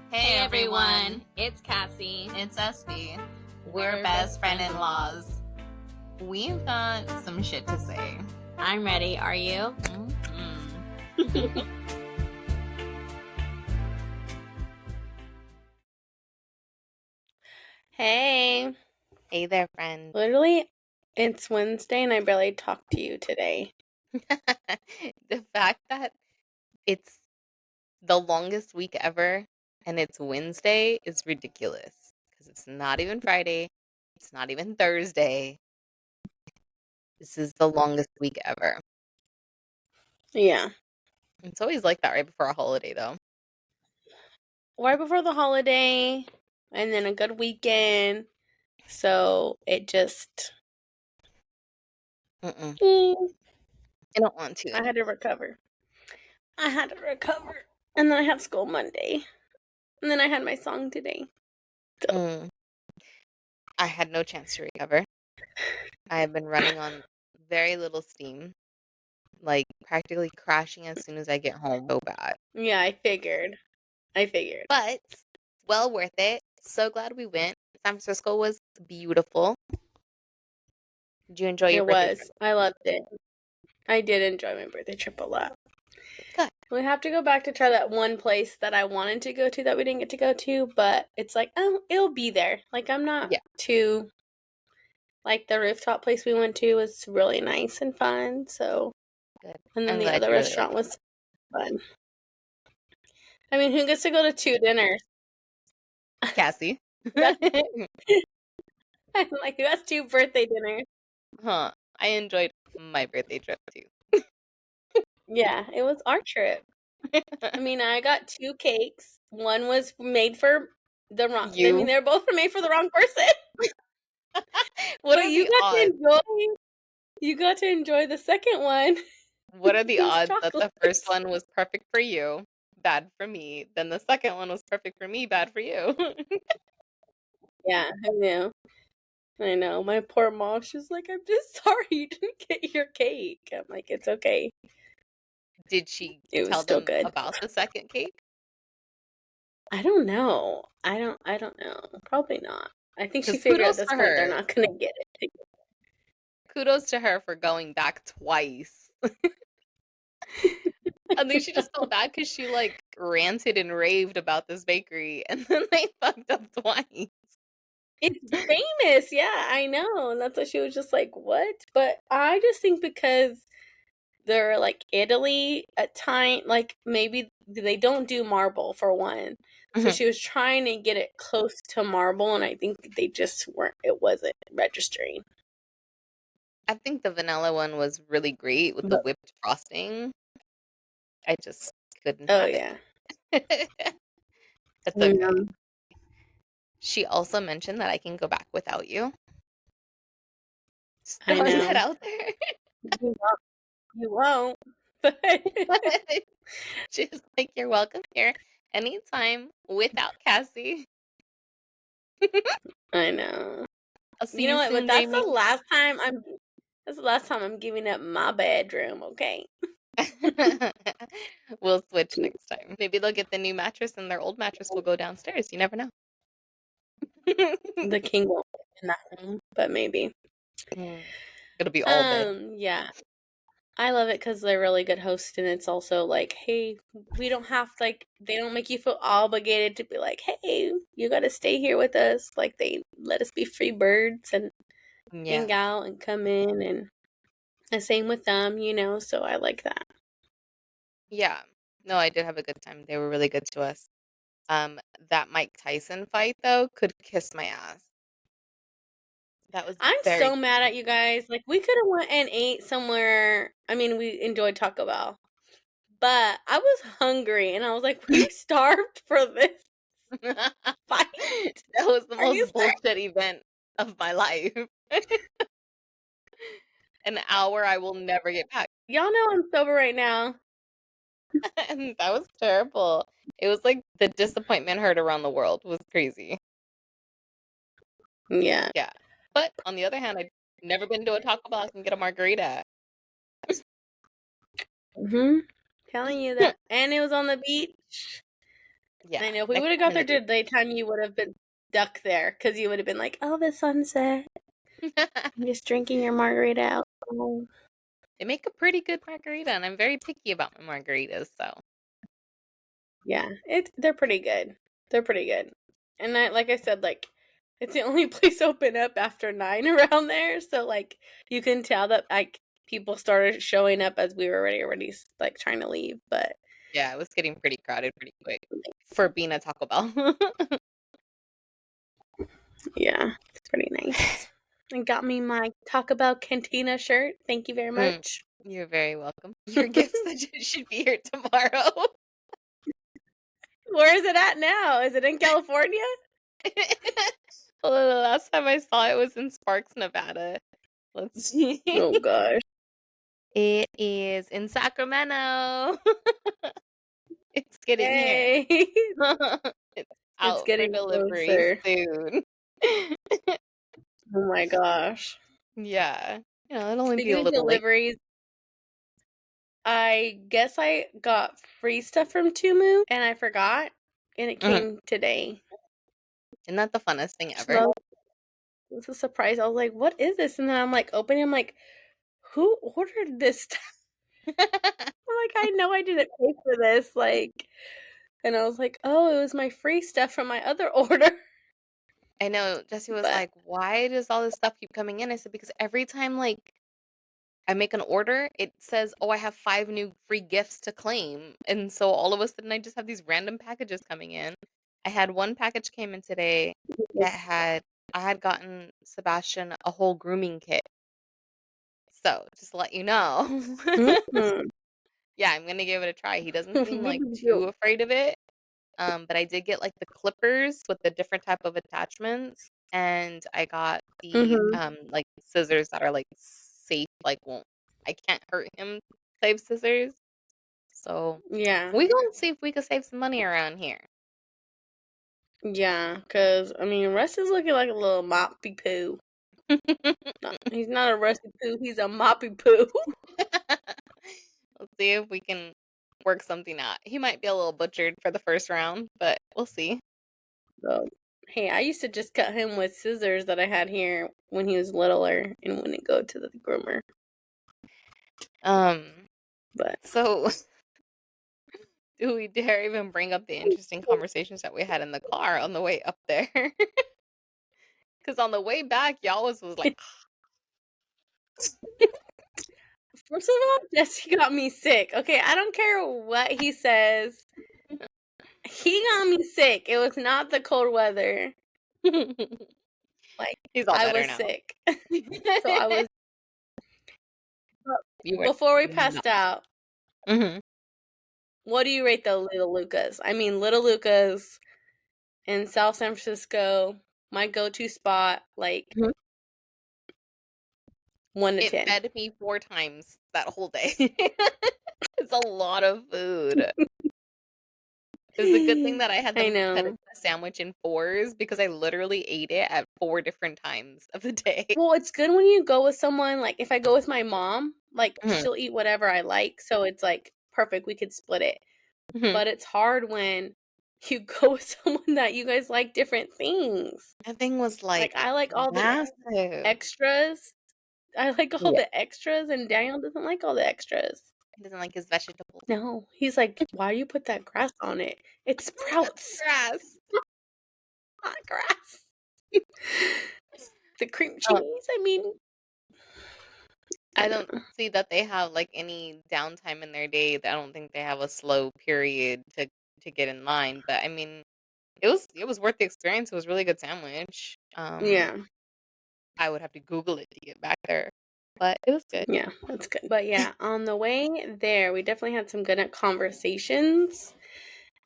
Hey everyone, it's Kassie. It's Espy. We're best friend-in-laws. We've got some shit to say. I'm ready, are you? Hey. Hey there, friend. Literally, it's Wednesday and I barely talked to you today. The fact that it's the longest week ever and it's Wednesday is ridiculous. Because it's not even Friday. It's not even Thursday. This is the longest week ever. Yeah. It's always like that right before a holiday, though. Right before the holiday and then a good weekend. So it just... I don't want to. I had to recover. And then I had school Monday. And then I had my song today. So. I had no chance to recover. I have been running on very little steam. Like, practically crashing as soon as I get home. So bad. Yeah, I figured. But, well worth it. So glad we went. San Francisco was beautiful. Did you enjoy your birthday trip? I loved it. I did enjoy my birthday trip a lot. Good. We have to go back to try that one place that I wanted to go to that we didn't get to go to, but it's like, oh, it'll be there. Like, I'm not too... Like, the rooftop place we went to was really nice and fun, so... Good. And then the other restaurant was fun. I mean, who gets to go to 2 dinners? Kassie. I'm like, who has 2 birthday dinners? Huh. I enjoyed my birthday trip, too. Yeah, it was our trip. I mean, I got 2 cakes. One was made for the wrong... I mean, they're both made for the wrong person. What are the odds? You got to enjoy the second one. What are the odds that the first one was perfect for you, bad for me, then the second one was perfect for me, bad for you? Yeah, I know. My poor mom, she's like, I'm just sorry you didn't get your cake. I'm like, it's okay. Did she tell them about the second cake? I don't know. I don't know. Probably not. I think she figured at this point they're not gonna get it. Kudos to her for going back twice. I think she just felt bad because she like ranted and raved about this bakery, and then they fucked up twice. It's famous, yeah, I know. And that's why she was just like, what? But I just think because they're like Italy at time, like maybe they don't do marble for one. So she was trying to get it close to marble, and I think they just weren't, it wasn't registering. I think the vanilla one was really great with the whipped frosting. I just couldn't have it. That's okay. She also mentioned that I can go back without you. Just throwing that out there. You won't. She's like, you're welcome here anytime without Kassie. I know. I'll see you know you what? soon, But that's Jamie. the last time I'm giving up my bedroom. Okay. We'll switch next time. Maybe they'll get the new mattress and their old mattress will go downstairs. You never know. The king won't fit in that room, but maybe. It'll be all bed. Yeah. I love it because they're really good hosts, and it's also like, hey, we don't have to, like, they don't make you feel obligated to be like, hey, you gotta stay here with us. Like, they let us be free birds and hang out and come in, and the same with them, you know, so I like that. Yeah. No, I did have a good time. They were really good to us. That Mike Tyson fight, though, could kiss my ass. That was I'm so mad at you guys. Like, we could have went and ate somewhere. I mean, we enjoyed Taco Bell, but I was hungry, and I was like, we starved for this fight. That was the most bullshit event of my life. An hour I will never get back. Y'all know I'm sober right now. And that was terrible. It was like the disappointment heard around the world. It was crazy. Yeah. Yeah. But on the other hand, I've never been to a Taco Bell I can get a margarita. Telling you that. And it was on the beach. Yeah, I know if we next would have time got in there the to daytime, you would have been stuck there because you would have been like, "Oh, the sunset. day. I'm just drinking your margarita out." Oh. They make a pretty good margarita, and I'm very picky about my margaritas, so Yeah, they're pretty good. They're pretty good. And like I said, like it's the only place open up after 9 around there, so like you can tell that like people started showing up as we were already like trying to leave, but yeah, it was getting pretty crowded pretty quick for being a Taco Bell. yeah, it's pretty nice. And got me my Taco Bell Cantina shirt. Thank you very Mm, much. you're very welcome. Your gifts that should be here tomorrow. Where is it at now? Is it in California? Well, the last time I saw it was in Sparks, Nevada. Let's see. Oh gosh. It is in Sacramento. It's getting here. Yay. It's It's out for getting delivery closer. soon. Oh my gosh. Yeah. It'll only be Speaking a of little late. deliveries, I guess I got free stuff from Tumu and I forgot and it Mhm. came today. Isn't that the funnest thing ever? So it was a surprise. I was like, what is this? And then I'm like opening, I'm like, who ordered this stuff? I'm like, I know I didn't pay for this. Like, and I was like, oh, it was my free stuff from my other order. I know Jesse was But like, "Why does all this stuff keep coming in?" I said, "Because every time like I make an order, it says, "Oh, I have 5 new free gifts to claim." And so all of a sudden I just have these random packages coming in. I had one package came in today that had I had gotten Sebastian a whole grooming kit. So, just to let you know. mhm. Yeah, I'm gonna give it a try. He doesn't seem like Really too do. afraid of it. But I did get like the clippers with the different type of attachments, and I got the Mhm. like scissors that are like safe, like won't I can't hurt him type scissors. So Yeah. we gonna see if we can save some money around here. Yeah. Cause I mean Russ is looking like a little moppy poo. No, he's not a rusty poo, he's a moppy poo. Let's see if we can work something out. He might be a little butchered for the first round, but we'll see. So, hey, I used to just cut him with scissors that I had here when he was littler and wouldn't go to the groomer. Um, But so do we dare even bring up the interesting conversations that we had in the car on the way up there? Because on the way back, y'all was like, first of all, Jesse got me sick. Okay, I don't care what he says. He got me sick. It was not the cold weather. Like he's all I better was now. sick. So I was You were before we not. passed out. Mhm, What do you rate the Little Lucas? I mean, Little Lucas in South San Francisco, my go-to spot, like mhm. 1 to It 10. fed me 4 times that whole day. It's a lot of food. It was a good thing that I had I them cut know. it the sandwich in 4s because I literally ate it at 4 different times of the day. Well, it's good when you go with someone, like, if I go with my mom, like, Mhm, she'll eat whatever I like, so it's, like, perfect, we could split it. mhm. But it's hard when you go with someone that you guys like different things. That thing was, Like, like, I like all the massive. extras. I like all Yeah. the extras, and Daniel doesn't like all the extras. He doesn't like his vegetables. No, he's like, "Why do you put that grass on it? It That's sprouts, grass. not grass." The cream Uh, cheese, I mean, I I don't don't know. see that they have, like, any downtime in their day. I don't think they have a slow period to get in line, but, I mean, it was worth the experience. It was a really good sandwich. Yeah. I would have to Google it to get back there, but it was good. Yeah, that's good. But yeah, on the way there, we definitely had some good conversations,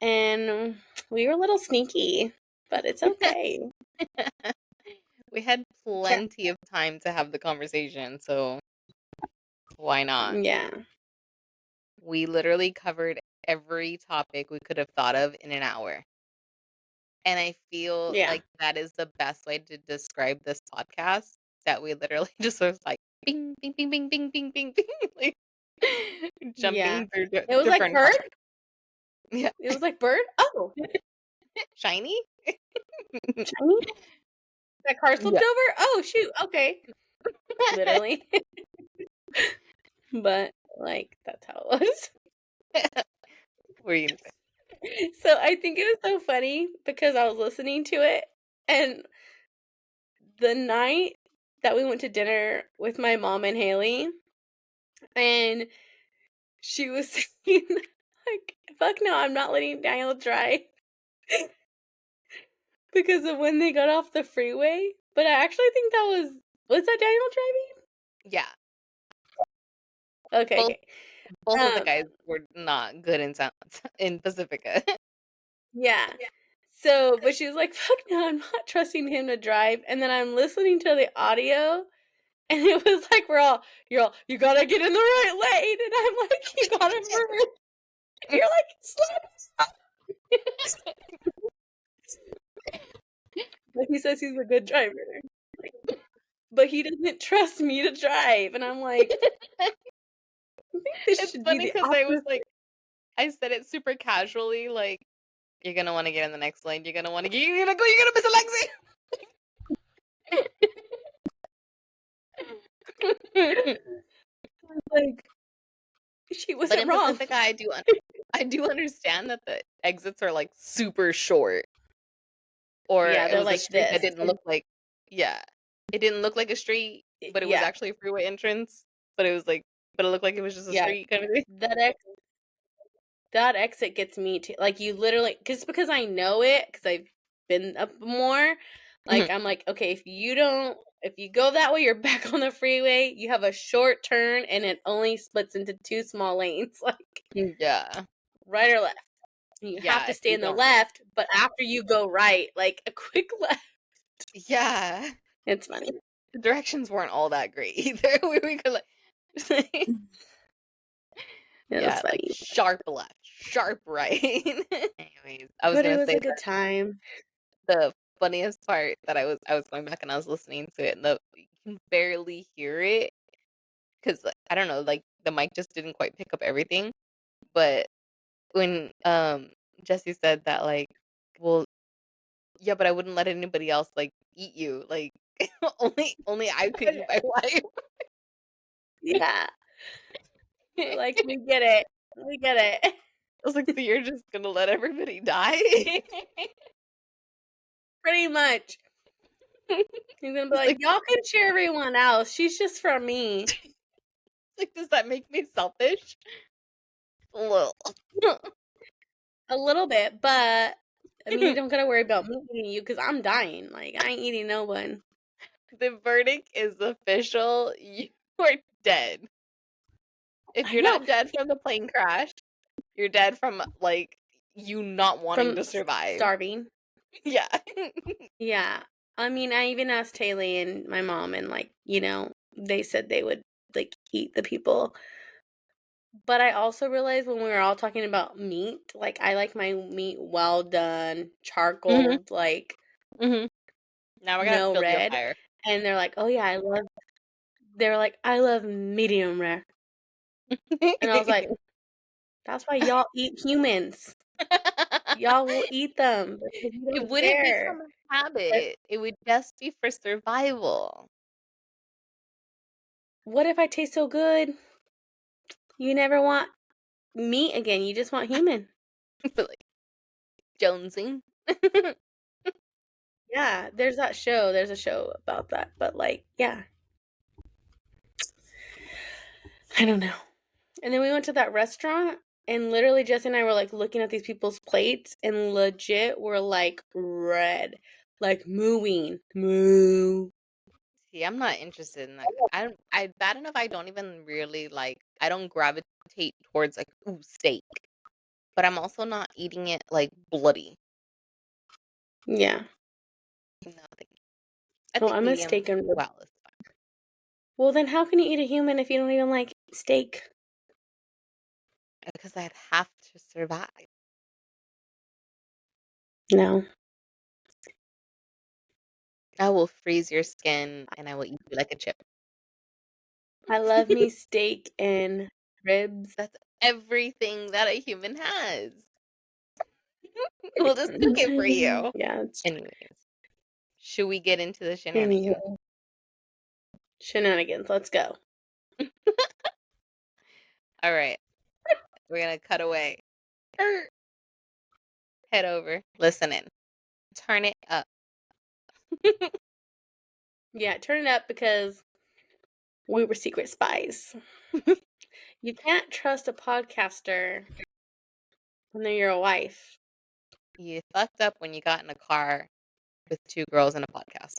and we were a little sneaky, but it's okay. We had Yeah. plenty of time to have the conversation, so why not? Yeah. We literally covered every topic we could have thought of in an hour. And I feel Yeah. like that is the best way to describe this podcast, that we literally just was like bing, bing, bing, bing, bing, bing, bing, bing, like Yeah. jumping through It was like different Bird? topics. Yeah. It was like Bird? Oh. Shiny? Shiny? That car slipped Yeah. over? Oh, shoot. Okay. Literally. But, like, that's how it was. What were you gonna say? So I think it was so funny because I was listening to it, and the night that we went to dinner with my mom and Haley, and she was saying, like, fuck no, I'm not letting Daniel drive because of when they got off the freeway. But I actually think that was that Daniel driving? Yeah. Okay, Both okay. both of the Um, guys were not good in sounds in Pacifica. yeah. So, but she was like, fuck no, I'm not trusting him to drive. And then I'm listening to the audio, and it was like you're all, you gotta get in the right lane. And I'm like, you gotta merge. And you're like, stop. But he says he's a good driver. But he doesn't trust me to drive. And I'm like, I think this It's should be funny the because I was opposite. like I said it super casually, like, "You're gonna wanna get in the next lane, you're gonna go, you're gonna miss Alexi!" Like, she But wasn't in wrong. Pacifica, I do understand that the exits are, like, super short, or Yeah, it they're was a like street that this. didn't look like yeah. It didn't look like a street, but it was Yeah, actually a freeway entrance, but it was like but it looked like it was just a yeah. street kinda thing. That that exit gets me too. Like, you literally, because I know it, because I've been up more. Like, Mhm. I'm like, okay, if you go that way, you're back on the freeway. You have a short turn, and it only splits into two small lanes, like Yeah. right or left. And you have Yeah, to if stay you in the don't left, but after you go right, like a quick left. yeah. It's funny. The directions weren't all that great either. We could, like It was yeah, like, funny, sharp left, sharp right. Anyways, I was but it gonna was say a good time. the funniest part that I was going back and I was listening to it, and the you can barely hear it 'cause, like, I don't know, like, the mic just didn't quite pick up everything, but when, Jesse said that, like, "Well, yeah, but I wouldn't let anybody else, like, eat you, like, only I could eat my wife." Yeah, we're like, I we get it, we get it. was like, "So you're just gonna let everybody die?" Pretty much. He's gonna be He's like, like y'all can share everyone else. She's just for me. like, "Does that make me selfish?" A little. A little bit, but I mean, you don't gotta worry about me eating you because I'm dying. Like, I ain't eating no one. The verdict is official, you are dead. If I you're know. not dead from the plane crash, you're dead from, like, you not wanting From to survive. starving. Yeah. Yeah. I mean, I even asked Haley and my mom, and, like, they said they would, like, eat the people. But I also realized when we were all talking about meat, like, I like my meat well done, Mhm, charcoaled, like, mhm. Now we're gonna have to no build you a red. fire. And they're like, oh, yeah, they're like, I love medium rare. And I was like, that's why y'all eat humans. Y'all will eat them because you It don't wouldn't care. become a But habit, it would just be for survival. what if I taste so good, you never want meat again, you just want human? But, like, jonesing. Yeah, there's a show about that, but, like, yeah, I don't know. And then we went to that restaurant, and literally Jesse and I were, like, looking at these people's plates, and legit were, like, red, like, mooing, moo. See, I'm not interested in that. I bad enough I don't even really, like I don't gravitate towards, like, "Ooh, steak," but I'm also not eating it, like, bloody. Yeah. No, thank you. I Oh, think I'm a medium steak and well is fine. well, then how can you eat a human if you don't even like steak? Because I'd have to survive. No. I will freeze your skin, and I will eat you like a chip. I love me steak and ribs. That's everything that a human has. We'll just cook it for you. Yeah, it's Anyways, should we get into the shenanigans? anyway. Shenanigans. Let's go. All right, we're gonna cut away. Head over. Listen in. Turn it up. Yeah, turn it up because we were secret spies. You can't trust a podcaster when they're your wife. You fucked up when you got in a car with two girls and a podcast.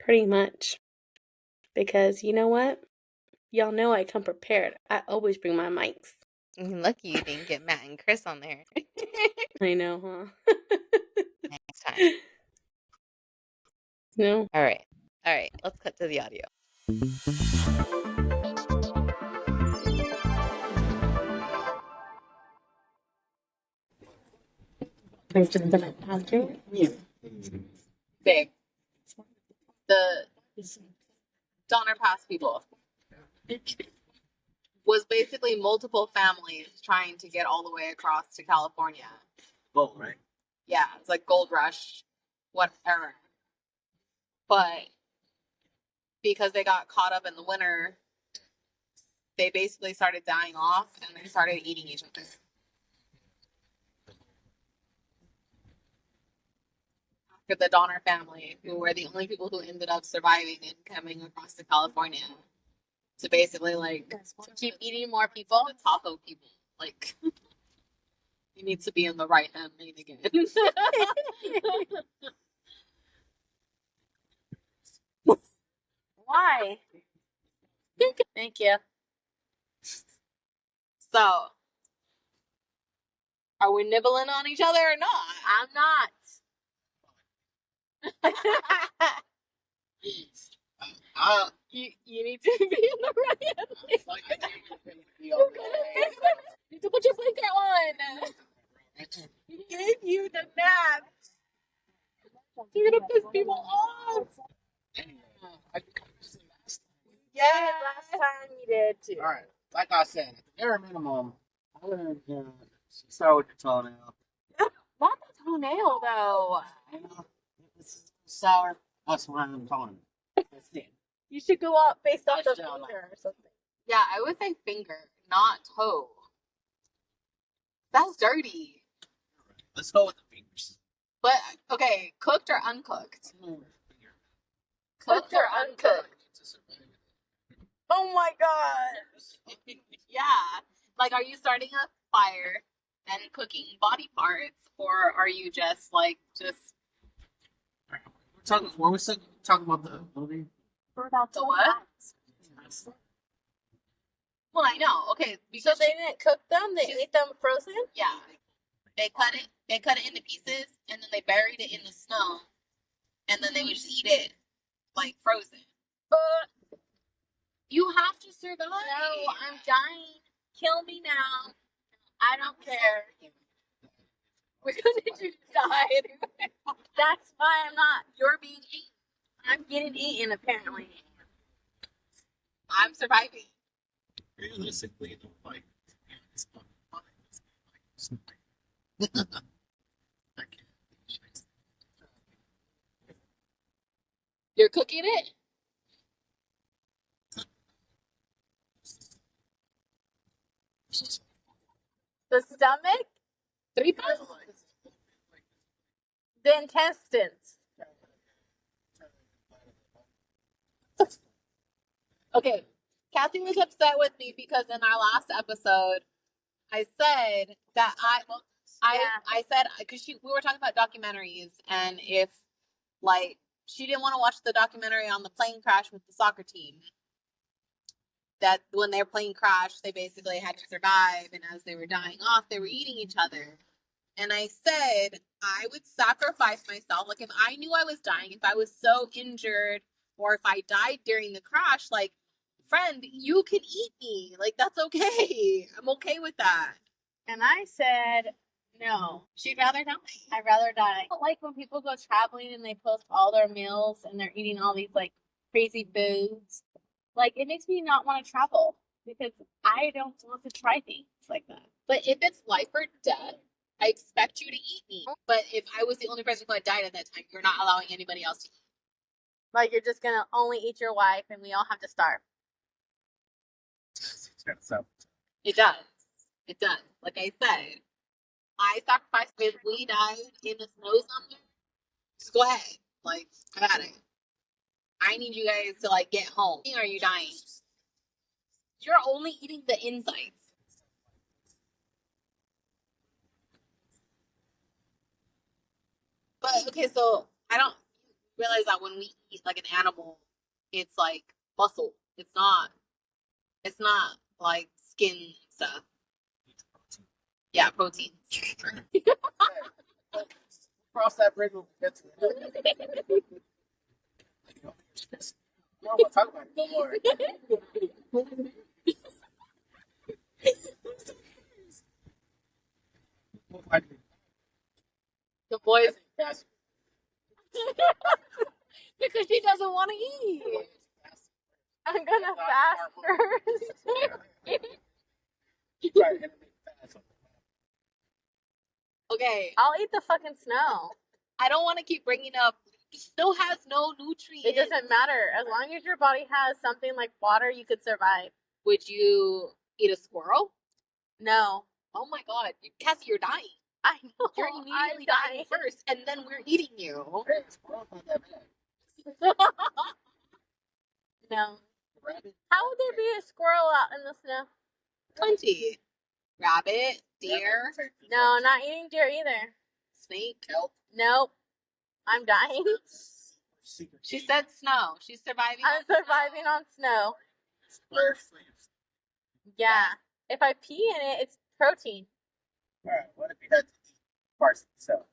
Pretty much. Because you know what? Y'all know I come prepared. I always bring my mics. Lucky you didn't get Matt and Chris on there. I know, huh? Next time. No. All right. Let's cut to the audio. Big. The Donner Pass people was basically multiple families trying to get all the way across to California. Boat, right? Yeah, it's like Gold Rush, whatever. But because they got caught up in the winter, they basically started dying off and they started eating each other. For the Donner family, who were the only people who ended up surviving and coming across to California to basically like keep eating more people. The taco people, like you need to be in the right hand lane again. Why? Thank you. So, are we nibbling on each other or not? I'm not. You need to be in the right hand lane. You need to put your blinker on. He gave you the nap. You're gonna piss people off. Yeah, last time you did too. All right. Like I said, at the bare minimum, I would start with the toenail. Not the toenail though. You know, if it's sour, that's what I'm calling it. That's it. You should go up based off the Touchdown. finger or something. Yeah, I would say finger, not toe. That's dirty. Let's go with the fingers. But okay, cooked or uncooked? Cooked or uncooked? Oh my god. Yeah. Like, are you starting a fire and cooking body parts, or are you just like We're talking. Were we still talking about the movie? the what? Well, I know. Okay, So because they didn't cook them? They ate them frozen? yeah, they cut it into pieces, and then they buried it in the snow, and then they would just eat it like frozen. You have to survive. No, I'm dying. Kill me now. I don't care. We're gonna just die. That's why I'm not. You're being eaten. I'm getting eaten, apparently. I'm surviving. Realistically, like, it's not You're cooking it? The stomach? 3 pounds? The intestines. Okay. Cassie was upset with me because in our last episode, I said that I said because we were talking about documentaries and if like she didn't want to watch the documentary on the plane crash with the soccer team. That when their plane crashed, they basically had to survive, and as they were dying off, they were eating each other. And I said I would sacrifice myself. Like if I knew I was dying, if I was so injured, or if I died during the crash, like friend, you can eat me. Like that's okay. I'm okay with that. And I said, no. She'd rather die. I'd rather die. I don't like when people go traveling and they post all their meals and they're eating all these like crazy foods. Like it makes me not want to travel because I don't want to try things like that. But if it's life or death, I expect you to eat me. But if I was the only person who had died at that time, you're not allowing anybody else to eat. Like you're just gonna only eat your wife, and we all have to starve. It does. It does. Like I said, I sacrificed. If we died in the snow somewhere, just go ahead. Like, I got it. I need you guys to like get home. Or are you dying? You're only eating the insides. But okay, so I don't realize that when we eat like an animal, it's like muscle. It's not. It's not like skin and stuff. Yeah, protein. Cross that bridge when we get to it. I don't want to talk about it no more. The boys. Because she doesn't want to eat. I'm gonna fast first. Okay, I'll eat the fucking snow. I don't want to keep bringing up. Snow has no nutrients. It doesn't matter. As long as your body has something like water, you could survive. Would you eat a squirrel? No. Oh my god, Cassie, you're dying. I know. You're immediately dying first, and then we're eating you. No. How would there be a squirrel out in the snow? Plenty. Rabbit, deer. No, not eating deer either. Snake. Nope. I'm dying. She said snow. She's surviving. I'm surviving on snow. Yeah. If I pee in it, it's protein. Alright, what if you had to eat parts of yourself?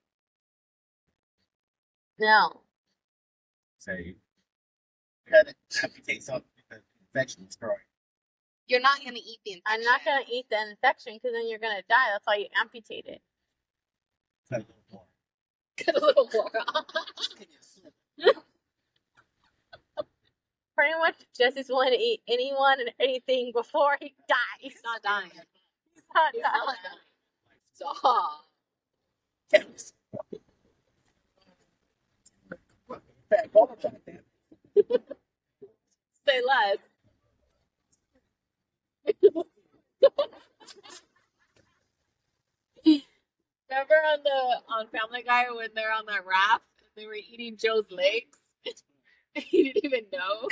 No. Say, you had to amputate something because the infection destroyed. You're not gonna eat the infection. I'm not gonna eat the infection because then you're gonna die. That's why you amputate it. Cut a little more. Get a little more. Pretty much, Jesse's willing to eat anyone and anything before he dies. He's not dying. He's not He's dying. not dying. Stop. Say less. Remember on Family Guy when they're on that raft and they were eating Joe's legs? He didn't even know.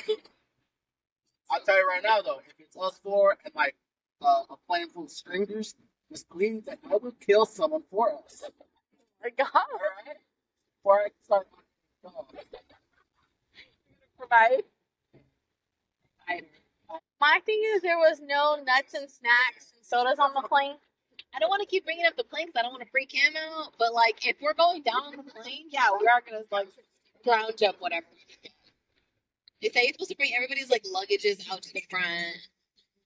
I'll tell you right now, though, if it's us four and like a plane full of strangers, just believe that I will kill someone for us. Oh my God. All right? Before I start. Provide. My thing is, there was no nuts and snacks and sodas on the plane. I don't want to keep bringing up the plane because I don't want to freak him out. But like, if we're going down on the plane, yeah, we are gonna like ground jump whatever. They say you're supposed to bring everybody's like luggages out to the front.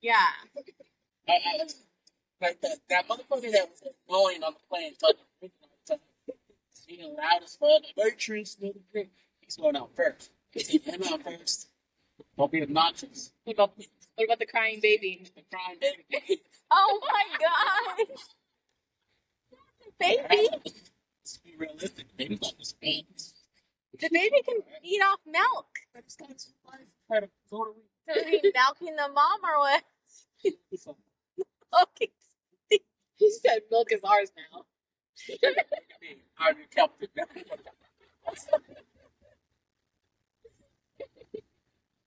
Yeah. Like that motherfucker that was going on the plane, being loud as fuck. He's going out first. Him out first. Don't be obnoxious. What about the crying baby? The crying baby. Oh my gosh. Baby. Let's be realistic. Baby's not just beans. The baby can eat off milk. That's not his life. Try to go to So is he milking the mom or what? Okay. He said milk is ours now. Are you captain?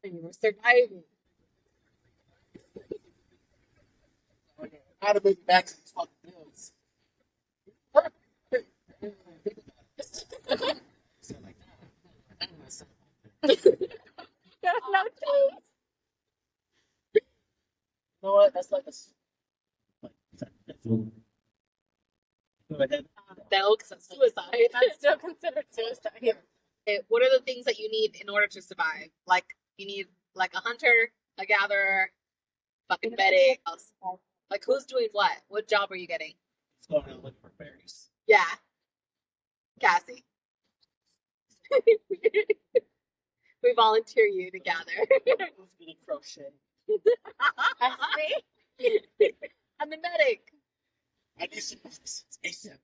And you were surviving. How to make back to these fucking bills. There's no cheese. You know what? That's like a. Milk is suicide. That's still considered suicide. Okay, what are the things that you need in order to survive? Like, you need like a hunter, a gatherer, fucking medic. Like, who's doing what? What job are you getting? Let's go and look for berries. Yeah. Cassie. We volunteer you to gather. Who's gonna crochet? That's me. I'm the medic. I need some medicines ASAP.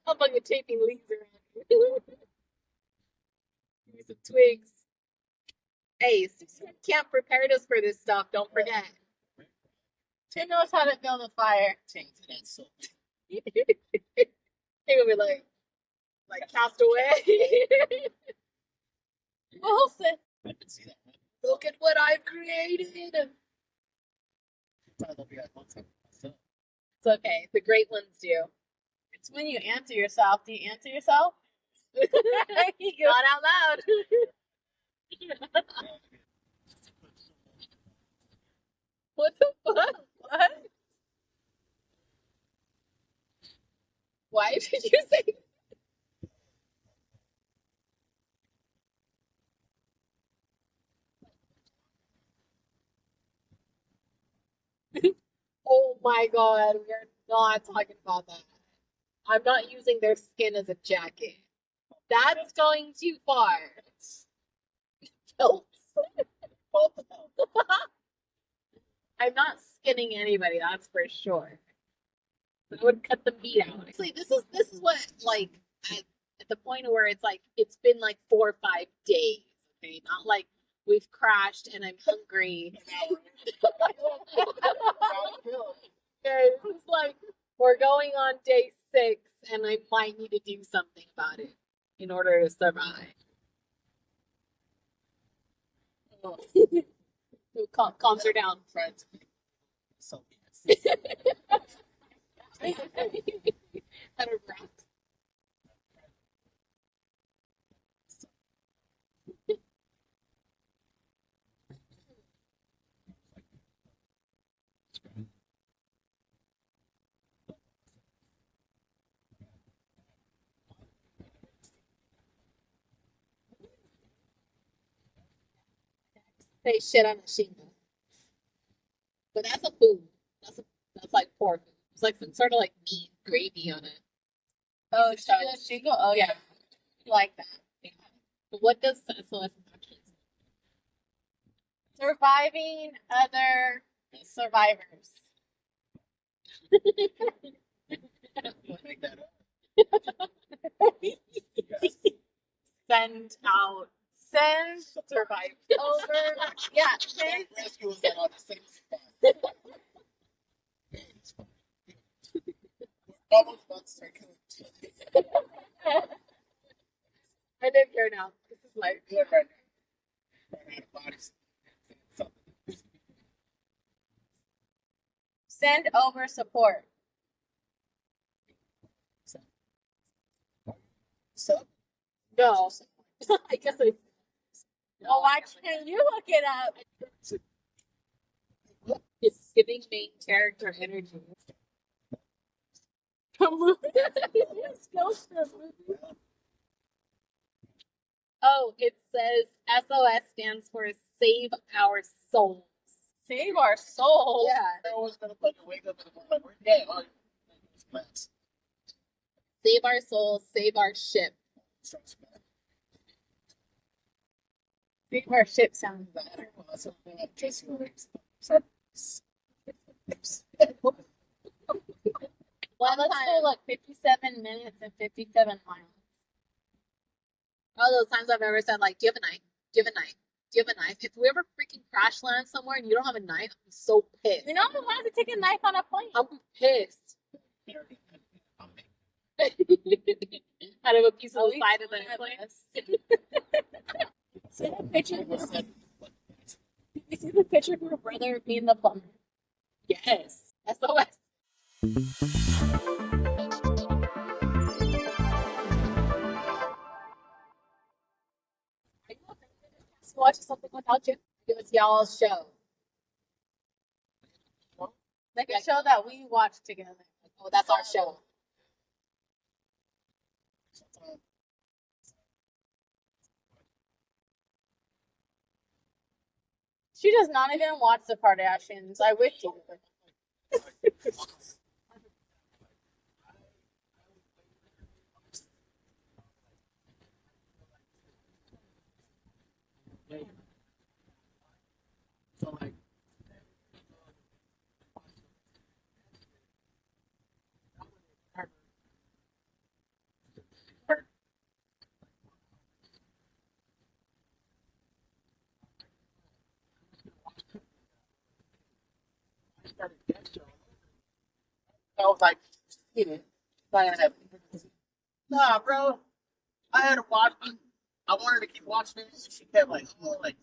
I'm fucking taping leaves around you. Give me some twigs. Hey, camp prepared us for this stuff. Don't forget. Tim knows how to build a fire. Tainted and so. He gonna be like cast away. Wilson. I can see that. Look at what I've created. Probably be like one second myself. It's okay. The great ones do. It's when you answer yourself. Do you answer yourself? Not out loud. What the fuck? What? Why did you say? Oh my god, we are not talking about that. I'm not using their skin as a jacket. That's going too far. Pelts. I'm not skinning anybody, that's for sure. I would cut the meat out. Honestly, this is what like at the point where it's like it's been like 4 or 5 days. Okay, not like we've crashed and I'm hungry. Okay, it's like we're going on day 6 and I might need to do something about it in order to survive. Calm her down, friends. So Out of rocks. Say shit on a shingle. But that's a food. That's like pork. It's like some sort of like meat gravy on it. Oh, shingle. Oh yeah, you like that. Yeah. But what does SOS actually say? Surviving other survivors. make that up. Send out. Send Survive. over. Yeah, send. Rescue was at all the same spot. It's fine. We're almost about to start killing each other. I don't care now. This is like Good right now. Right out of bodies. Send over support. So, no. I guess I. Oh, why can't you look it up? It's giving main character energy. Oh, it says SOS stands for Save Our Souls. Save our souls. Yeah. they're always gonna fucking wake up in the morning like, we're dead. Oh, plants. Save our souls, save our ship. Save our ship sounds better. Just Well, let's go look. 57 minutes and 57 miles. All those times I've ever said, like, do you have a knife? Do you have a knife? Do you have a knife? If we ever freaking crash land somewhere and you don't have a knife, I'm so pissed. You're not allowed to take a knife on a plane. I'm pissed. Out of a piece of the side of the plane. See the picture? Did you see the picture of your brother being the plumber? Yes. SOS. Watch something without you. It's y'all's show. Like a show that we watched together. Oh, that's our show. She does not even watch the Kardashians. I wish she would. So like I was like, "Eat it." Nah, bro. I had to watch. I wanted to keep watching it, and she kept like, "Oh, like,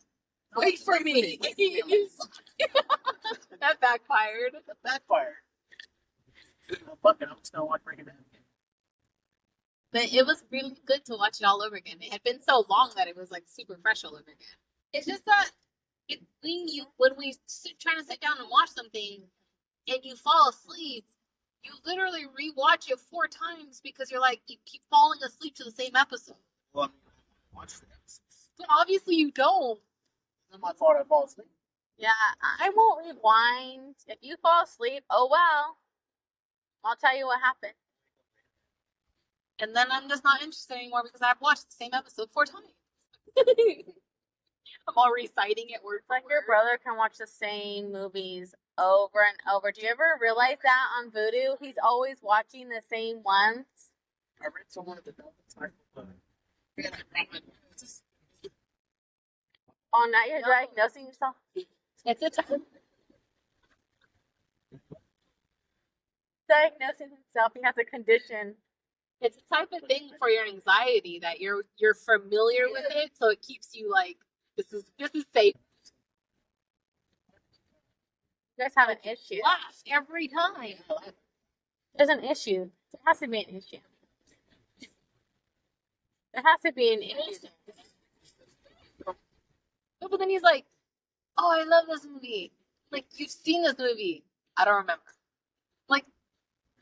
Wait for me. That backfired. That backfired. Fuck it, I'm just gonna watch Breaking Bad. But it was really good to watch it all over again. It had been so long that it was like super fresh all over again. It's just that when we trying to sit down and watch something and you fall asleep, you literally rewatch it 4 times because you're like you keep falling asleep to the same episode. Well, I mean, I watched the episode. But obviously you don't. It's not my fault I fall asleep. Yeah, I won't rewind. If you fall asleep, oh well. I'll tell you what happened. And then I'm just not interested anymore because I've watched the same episode 4 times. I'm all reciting it word for Like your word. brother can watch the same movies over and over. Do you ever realize that on Voodoo? He's always watching the same ones. I read someone at the time. Oh, now you're diagnosing yourself? It's a time. Diagnosing himself. He has a condition. It's a type of thing for your anxiety that you're familiar with it, so it keeps you like this is safe. You guys have an issue. Laugh every time. There's an issue. There has to be an issue. There has to be an issue. No, but then he's like, "Oh, I love this movie. Like you've seen this movie. I don't remember." Like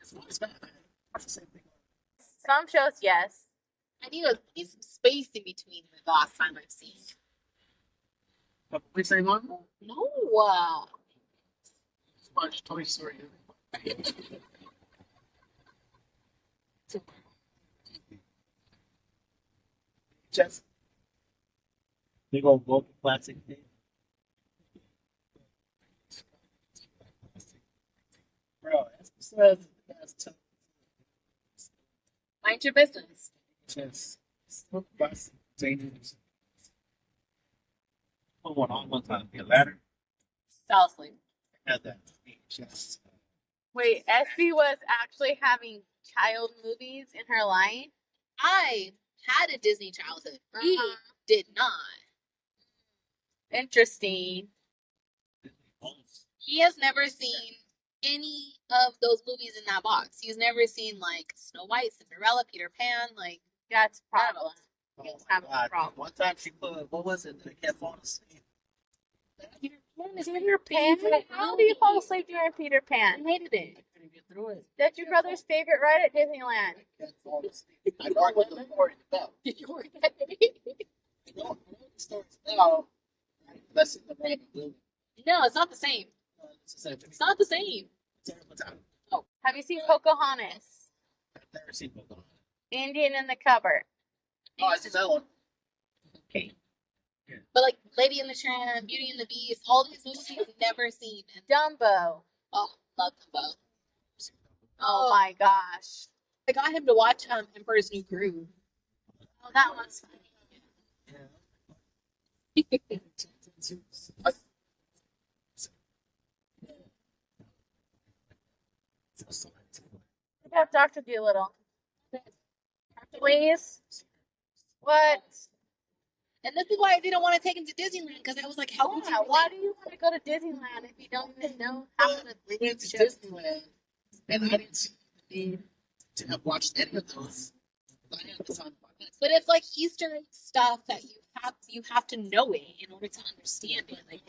It's bad. I watch the same thing. Some shows, yes. I need some space in between the last time I've seen. But we say one more. No. Watch Toy Story. Just big old local classic thing. Bro, as says that's Mind your business. just bus dangerous. Put one on one time, get a ladder. Fell asleep. Had that just Wait, Espy was actually having child movies in her life? I had a Disney childhood. He did not. Interesting. He has never seen any of those movies in that box. He's never seen like Snow White, Cinderella, Peter Pan. Like That's a problem. Oh It's my having a God. problem. One time she put what was it? I kept falling asleep. Peter Pan? How do you fall asleep during Peter Pan? I hated it. I couldn't get through it. That's your brother's favorite ride at Disneyland. I kept falling asleep. I know what the story is about. You were that baby. I know the story is about. That's in the random movie. No, it's not the same. It's the same. It's not the same. Oh, have you seen Pocahontas? I've never seen Pocahontas. Indian in the Cupboard. Oh, I see that one. Okay. But like Lady and the Tramp, Beauty and the Beast, all these movies you've never seen. And Dumbo. oh, love them both. Oh my gosh. I got him to watch Emperor's New Groove. Oh, that one's funny. What about Dr. Doolittle? Please? What? And this is why I didn't want to take him to Disneyland because I was like, how Yeah, why do you want to go to Disneyland if you don't even know how to We went to Disneyland, and I didn't see the need to have watched any of those. I had the time about it. But it's like Easter egg stuff that you have to know it in order to understand it. Like,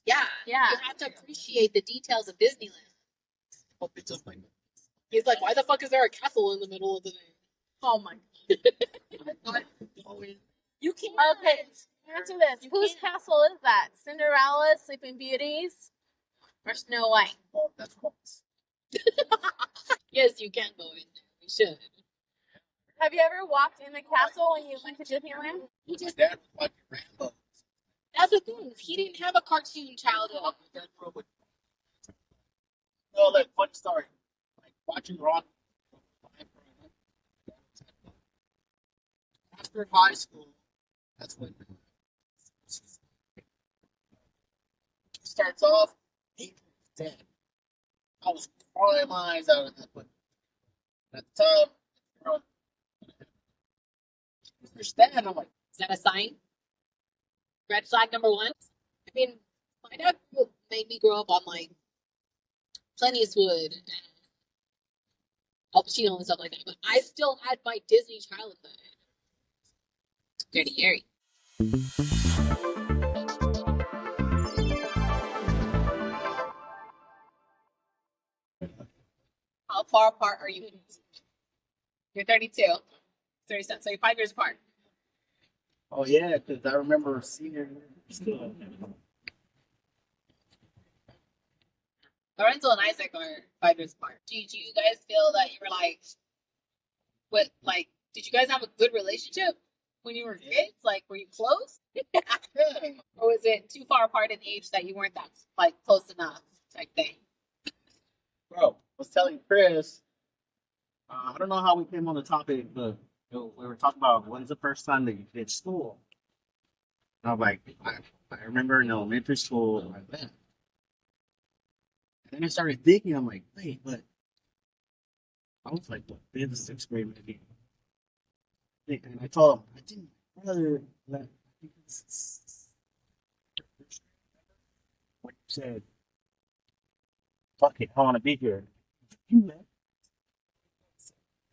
yeah, Yeah. you have to appreciate the details of Disneyland. Hope it's up like He's like, why the fuck is there a castle in the middle of the day? Oh my. You can't. Okay, answer this. Whose castle is that? Cinderella, Sleeping Beauties, or Snow White? Oh, that's false. Yes, you can go in there. We should. Have you ever walked in the castle when you went to Disneyland? My dad was watching Rambo. That's the thing. He didn't have a cartoon childhood. No, like fun story. Like watching Rock. After high school, that's when starts off. Adrian's dead. I was crying my eyes out of that. But at the time, girl, understand. I'm like, Is that a sign? Red flag number one. I mean, my dad made me grow up on like Plentywood and Al Pacino and stuff like that, but I still had my Disney childhood. Dirty Harry. How far apart are you? You're 32. 37. So you're 5 years apart. oh yeah, because I remember senior year of school. Lorenzo and Isaac are 5 years apart. Did you guys feel that you were like, what, like, did you guys have a good relationship when you were kids? Like, were you close? Or was it too far apart in age that you weren't that, like, close enough type thing? Bro, I was telling Chris, I don't know how we came on the topic, but we were talking about when's the first time that you ditched school. And I'm like, I remember in elementary school, I went. And then I started thinking, I'm like, wait, but I was like, what, fifth, sixth grade maybe. And I told him, I didn't brother let when you said, fuck it, I want to be here.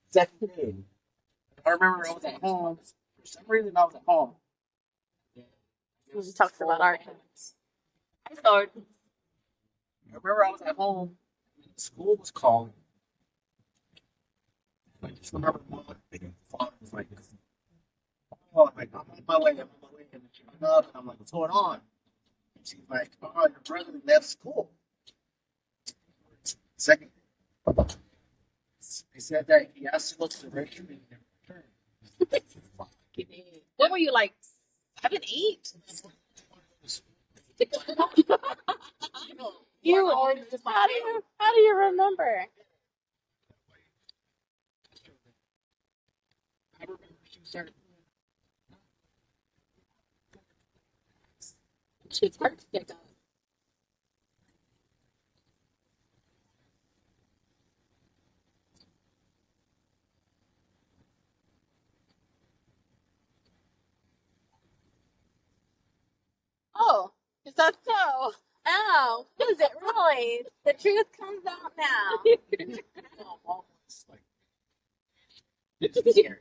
Second grade. I remember I was at home. For some reason, I was at home. We talked about our kids. I started. I remember I was at home. And school was calling. I just remember mom thinking, father was like, oh, I'm on my way, I'm on my way. And she went up, and I'm like, what's going on? And she's like, oh, your brother left school. Second, they said that he asked to go to the restroom and he never returned. What were you, like, 7, 8? You, how do you remember? I remember she started. It's hard to get done. Oh, is that so? Oh, is it really? The truth comes out now. It's scary.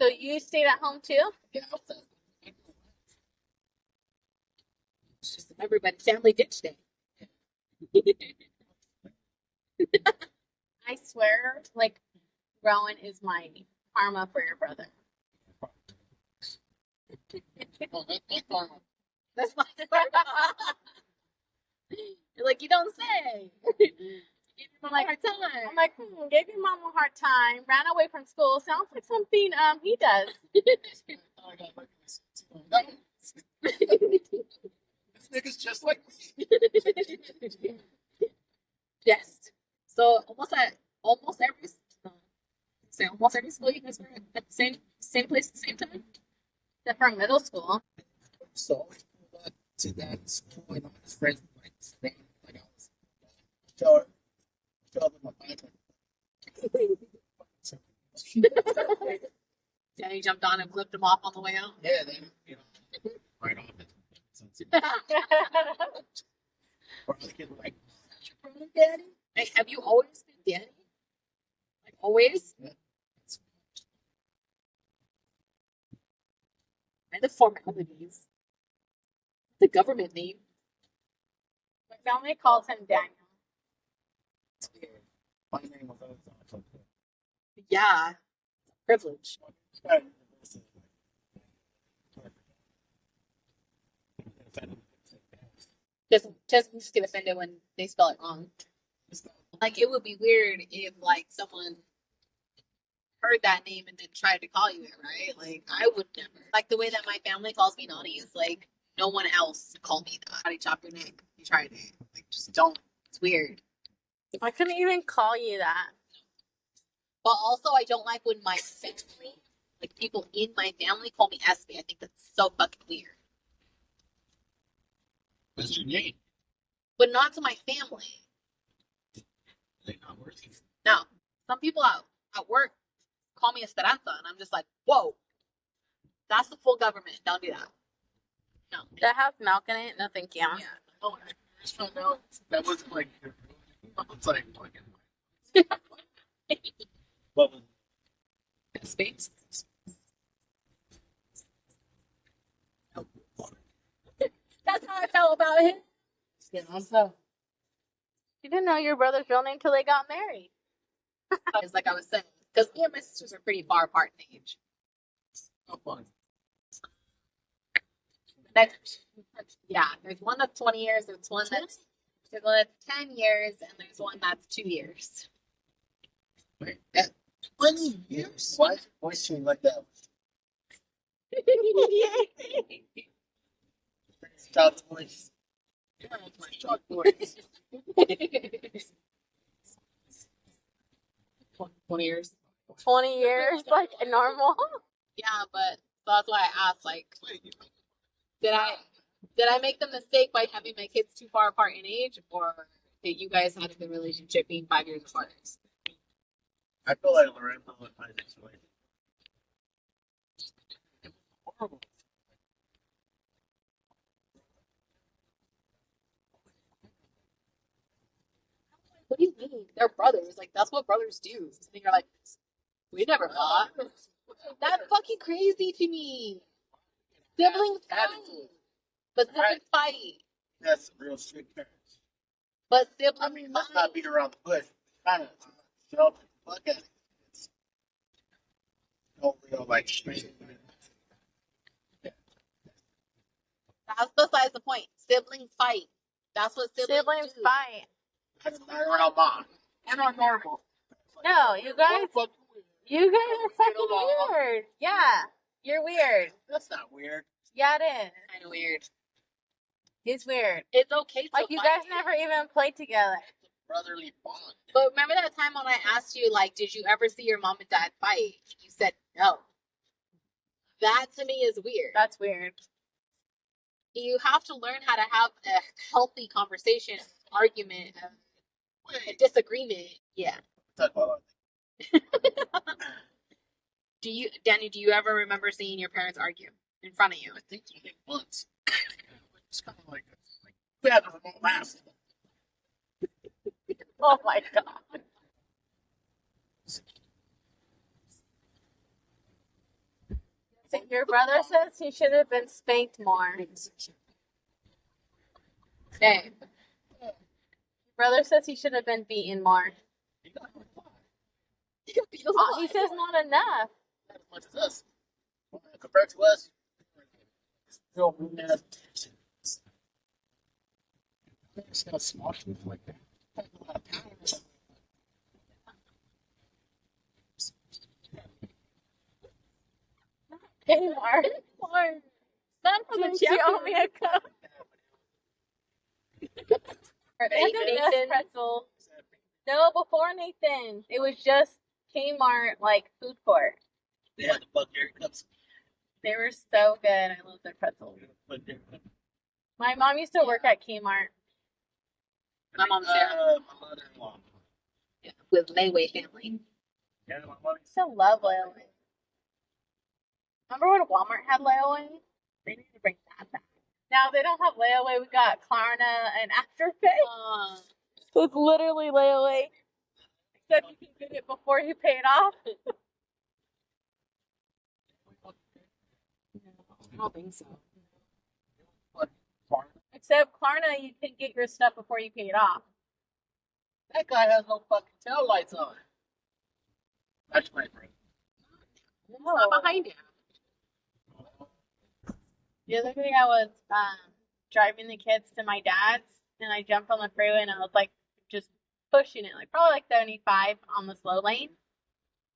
So you stayed at home too? Yeah, It's just everybody family ditch day. I swear, like, Rowan is my karma for your brother. That's my You're like, you don't say. Give your mom a hard time. I'm like, gave your mom a hard time, ran away from school. Sounds like something he does. This nigga's just like me. Yes. So almost every school you guys were at the same place at the same time. Except for middle school. So I always go back to that school and all his friends were like, I was show up in my bike. Danny jumped on and flipped him off on the way out. Yeah, then right off it. Or the kid was like, "That's your brother, Daddy?" Like, have you always been Danny? Like always? Yeah. And the formalities. The government name. My family calls him Daniel. It's weird. My name was always on top. Yeah. Privilege. Just get offended when they spell it wrong. Like, it would be weird if, like, someone heard that name and then tried to call you it, right? Like, I would never. Like, the way that my family calls me Naughty is, like, no one else called me that. Naughty, chop your neck. You tried it. Like, just don't. It's weird. I couldn't even call you that. But also, I don't like when my family, like people in my family, call me Espy. I think that's so fucking weird. What's your name? But not to my family. They're not working. No. Some people at work call me Esperanza, and I'm just like, whoa. That's the full government. Don't do that. No. That has milk in it? No, thank you. Yeah. Oh, I just found out that wasn't like. It's like fucking. What was Space. That's how I felt about him. Yeah, I'm so. You didn't know your brother's real name till they got married. It's like I was saying, because me and my sisters are pretty far apart in age. Oh, fun. Yeah, there's one that's 20 years, there's one that's 10 years, and there's one that's 2 years. Wait, 20 years? Why is your voice changing like that? Child's voice. Yeah, it's my child voice. 20 years. 20 years, like normal. Yeah, but that's why I asked, like, did I make the mistake by having my kids too far apart in age, or did you guys have a good relationship being 5 years apart? I feel like Lorraine with my situation. Horrible. What do you mean? They're brothers. Like, that's what brothers do. And you're like, we never fought. That's fucking crazy to me. Siblings fight. But siblings fight. That's real strict parents. But siblings I mean, let's fight. not beat around the bush. Kind of shelter the fuck out of it. It's no real, like, straight. That's besides the point. Siblings fight. That's what siblings do. fight. That's not real mom. And are normal. No, you guys What are fucking weird. Yeah, you're weird. That's not weird. Yeah, it is. Kind of weird. It's weird. It's okay to Like, you fight. guys never even played together. Brotherly bond. But remember that time when I asked you, like, did you ever see your mom and dad fight? You said no. That to me is weird. That's weird. You have to learn how to have a healthy conversation, argument, a disagreement. Yeah. Talk about Danny, do you ever remember seeing your parents argue in front of you? I think you did once. It's kind of like we had the remote last. Oh my god. Your brother says he should have been spanked more. Okay. Your brother says he should have been beaten more. He says not enough. Not as much as us. Compared to us, real mean ass. It's got small shit like that. A lot of power. Kmart. Not from the She owe me a cup. Or Nathan. Pretzel. No, before Nathan. It was just Kmart, like, food court. They had the Buckyard cups. They were so good. I love their pretzels. My mom used to work at Kmart. My mom's there. My mother-in-law. Yeah, with Layway family. Yeah, my mother. I still love layaway. Remember when Walmart had layaway? They need to bring that back. Now they don't have layaway. We got Klarna and Afterpay. So it's literally layaway. Except you can get it before you pay it off. I don't think so. Except Klarna, you can get your stuff before you pay it off. That guy has no fucking tail lights on. That's my friend. It's not behind him. The other day I was driving the kids to my dad's, and I jumped on the freeway, and I was like just pushing it, like probably like 75 on the slow lane.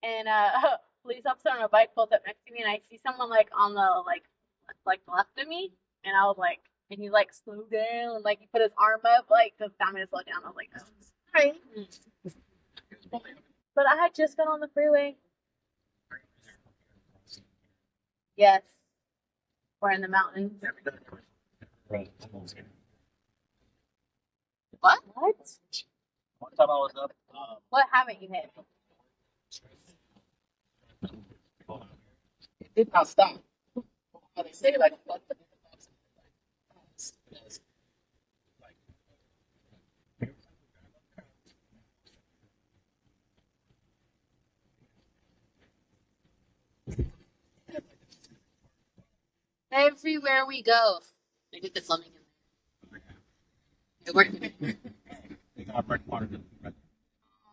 And a police officer on a bike pulls up next to me, and I see someone like on the like left of me, and I was like, and he like slowed down, and like he put his arm up like to tell me to slow down. I was like, oh, all right. But I had just got on the freeway. Yes. We're in the mountains. What? One time I was up. What haven't you hit? It did not stop. They say like. Everywhere we go. I did the plumbing in there. It worked. They got red water.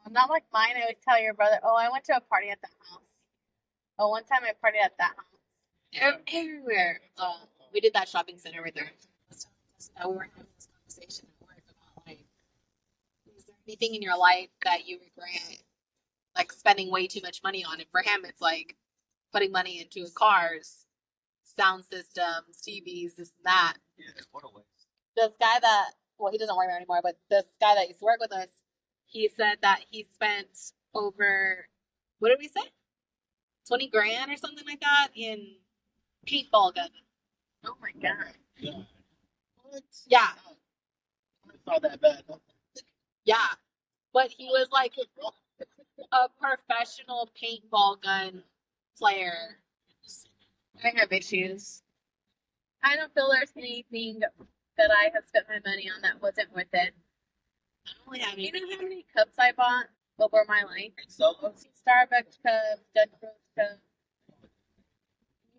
Not like mine. I would tell your brother, oh, I went to a party at the house. Oh, one time I partied at that house. Everywhere. We did that shopping center right there. We were having this conversation at work about like, is there anything in your life that you regret, like spending way too much money on? And for him, it's like putting money into cars, sound systems, TVs, this and that. Yeah, what a waste. This guy that, well, he doesn't work there anymore, but this guy that used to work with us, he said that he spent over, what did we say? 20 grand or something like that in paintball guns. Oh my god. Yeah. What? Yeah. It's not that bad. Yeah. But he was like a professional paintball gun player. I have issues. I don't feel there's anything that I have spent my money on that wasn't worth it. I don't really have any. You know how many cups I bought over my life? Starbucks cup, Dutch Bros cup.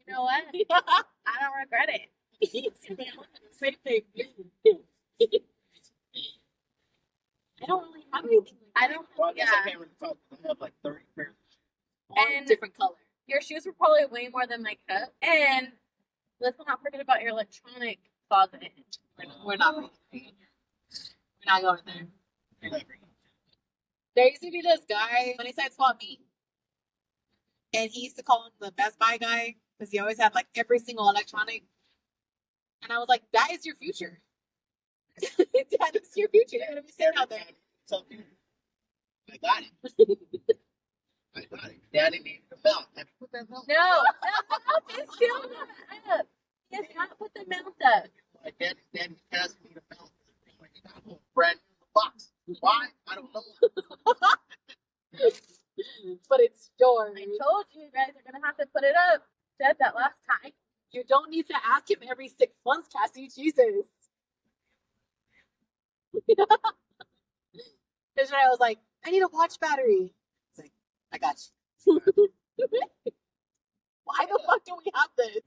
You know what? I don't regret it. Same thing. I don't really have anything. I don't. Well, I guess I Yeah. can't really talk. I have like 30 pairs. All in different color. Your shoes were probably way more than my cup. And let's not forget about your electronic closet. We're not going there. There used to be this guy when he said swap meet, and he used to call him the Best Buy guy because he always had like every single electronic. And I was like, that is your future. That is your future. You're gonna be sitting out there. I got it. I got it. Daddy needed the belt. Have you put that belt? No, that mount is still not up. He has not put the mount up. My daddy passed me the belt. He got a brand new box. Why? I don't know. But it's yours. I told you guys are gonna have to put it up. Said that last time. You don't need to ask him every 6 months, Cassie. Jesus. Because I was like, I need a watch battery. It's like, I got you. Why the fuck do we have this?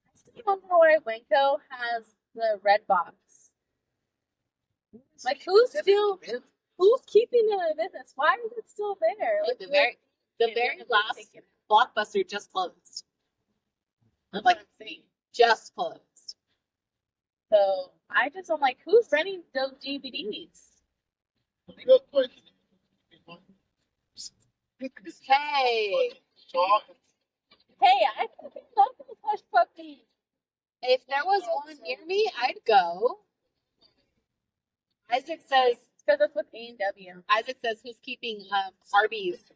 I still wonder why Winco has the red box. Like, who's keeping it in business? Why is it still there? Like, the very last Blockbuster just closed. That's like, what I'm saying. Just closed. So I'm like, who's renting those DVDs? Hey, I fucking love those hush puppies. If there was one near me, I'd go. Isaac says, because that's with A&W. Isaac says, who's keeping Arby's?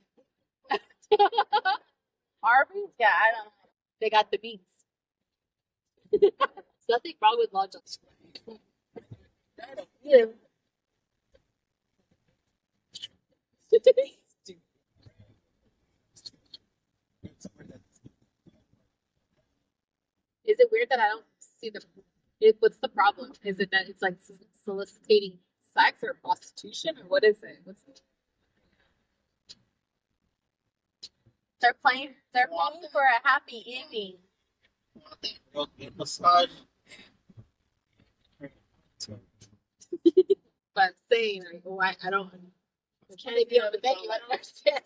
Arby's? Yeah, I don't know. They got the beats. There's nothing wrong with Long John's. Yeah. Is it weird that I don't see what's the problem? Is it that it's like soliciting sex or prostitution, or what is it? They're playing for a happy ending. Massage. But I'm saying, like, why I can't it be on the venue? I don't understand.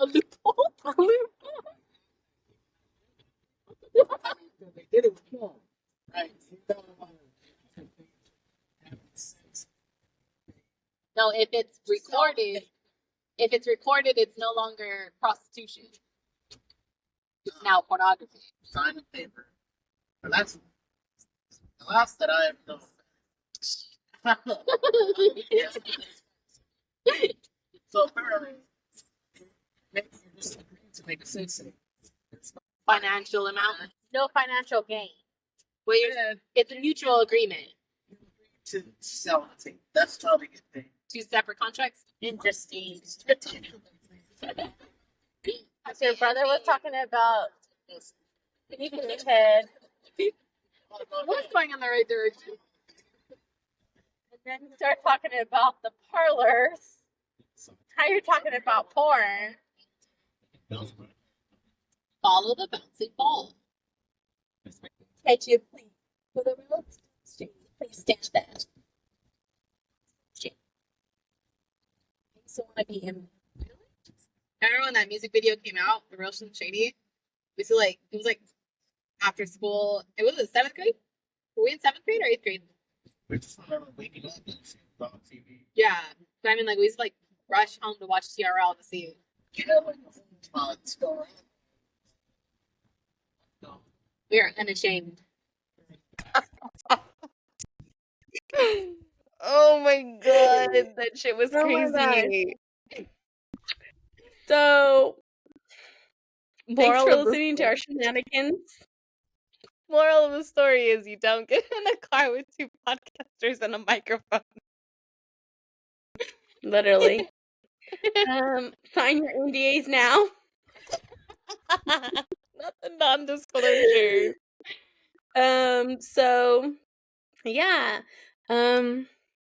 A loophole? They did it before. Right. No, if it's recorded, it's no longer prostitution. It's now pornography. Sign a paper. And that's the last that I have known. So apparently, maybe you're just agreeing to make a citizen. Financial amount. No financial gain. Well, it's a mutual agreement. To sell the thing. That's how they get paid. 2 separate contracts. Interesting. So your brother was talking about keeping his head. What's going in the right direction? And then you start talking about the parlors. How you're talking about porn. Follow the bouncing ball. Catch you, please. For the road. Please stand that. So want to be him. I remember when that music video came out, The Real Slim Shady. We used to it was like after school. It was in 7th grade. Were we in 7th grade or 8th grade? We just remember waking up and seeing it on TV. Yeah, but I mean, we used to rush home to watch TRL to see it. You know, it's still around. No. We are unashamed. Oh my god, that shit was crazy. So, thanks Moral for of the listening to our shenanigans. Moral of the story is you don't get in a car with 2 podcasters and a microphone. Literally. Sign your NDAs now. Not the non-disclosure. So, yeah.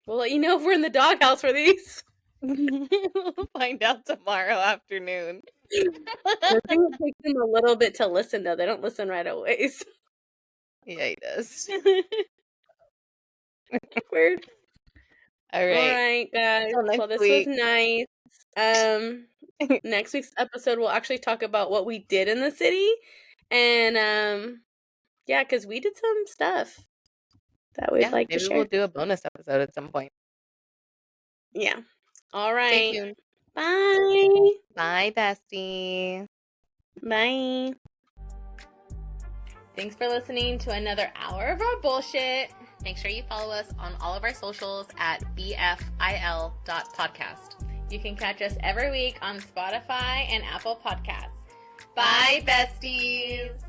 We'll let you know if we're in the doghouse for these. We'll find out tomorrow afternoon. I think it takes them a little bit to listen, though. They don't listen right away. So. Yeah, he does. Weird. All right, guys. Well, this was nice. Next week's episode, we'll actually talk about what we did in the city. And, yeah, because we did some stuff that we'd like to share. Maybe we'll do a bonus episode at some point. Yeah. All right. Stay tuned. Bye. Bye, bestie. Bye. Thanks for listening to another hour of our bullshit. Make sure you follow us on all of our socials at bfil.podcast. You can catch us every week on Spotify and Apple Podcasts. Bye, besties.